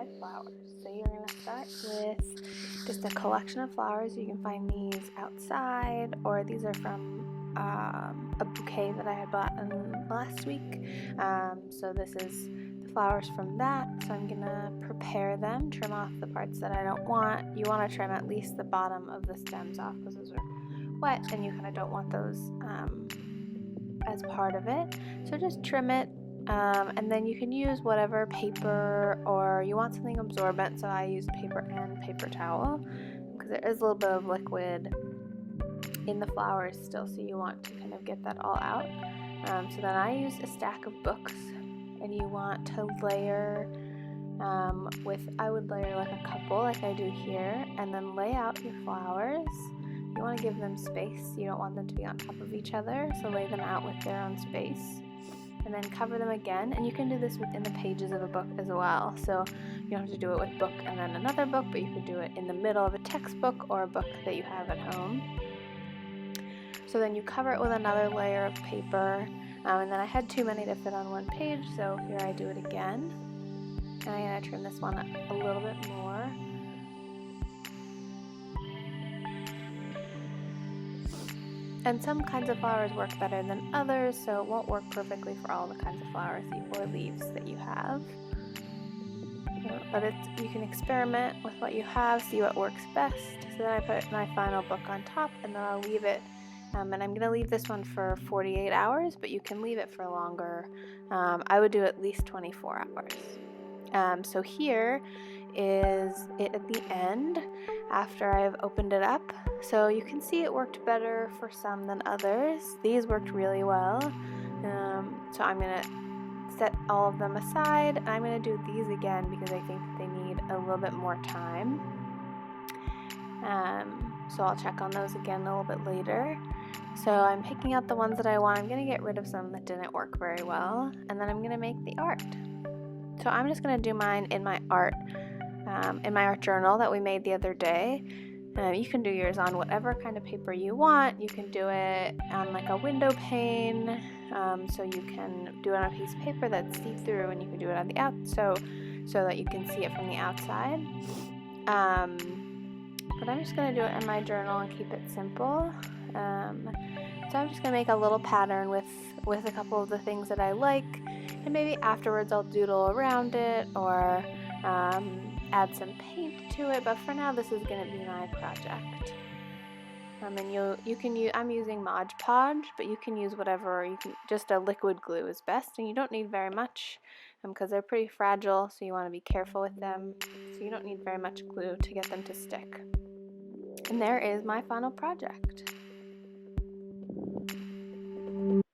5 flowers. So you're going to start with just a collection of flowers. You can find these outside, or these are from a bouquet that I had bought last week. So this is the flowers from that. So I'm going to prepare them, trim off the parts that I don't want. You want to trim at least the bottom of the stems off because those are wet and you kind of don't want those as part of it. So just trim it. And then you can use whatever paper, or you want something absorbent, so I used paper and paper towel because there is a little bit of liquid in the flowers still, so you want to kind of get that all out. So then I used a stack of books, and you want to layer I would layer like a couple like I do here, and then lay out your flowers. You want to give them space. You don't want them to be on top of each other, so lay them out with their own space. And then cover them again, and you can do this within the pages of a book as well. So you don't have to do it with book and then another book, but you could do it in the middle of a textbook or a book that you have at home. So then you cover it with another layer of paper, and then I had too many to fit on one page, so here I do it again. And I'm going to trim this one a little bit more. And some kinds of flowers work better than others, so it won't work perfectly for all the kinds of flowers or leaves that you have. But you can experiment with what you have, see what works best. So then I put my final book on top, and then I'll leave it. And I'm going to leave this one for 48 hours, but you can leave it for longer. I would do at least 24 hours. So here is it at the end after I've opened it up. So you can see it worked better for some than others. These worked really well. So I'm going to set all of them aside. I'm going to do these again because I think they need a little bit more time. So I'll check on those again a little bit later. So I'm picking out the ones that I want. I'm going to get rid of some that didn't work very well, and then I'm going to make the art. So I'm just going to do mine in my art journal that we made the other day. You can do yours on whatever kind of paper you want. You can do it on like a window pane, so you can do it on a piece of paper that's see-through, and you can do it on the out so that you can see it from the outside. But I'm just going to do it in my journal and keep it simple. So I'm just going to make a little pattern with a couple of the things that I like, and maybe afterwards I'll doodle around it or add some paint to it, but for now this is going to be my project. And you can use, I'm using Mod Podge, but you can use whatever, just a liquid glue is best, and you don't need very much because they're pretty fragile, so you want to be careful with them. So you don't need very much glue to get them to stick. And there is my final project.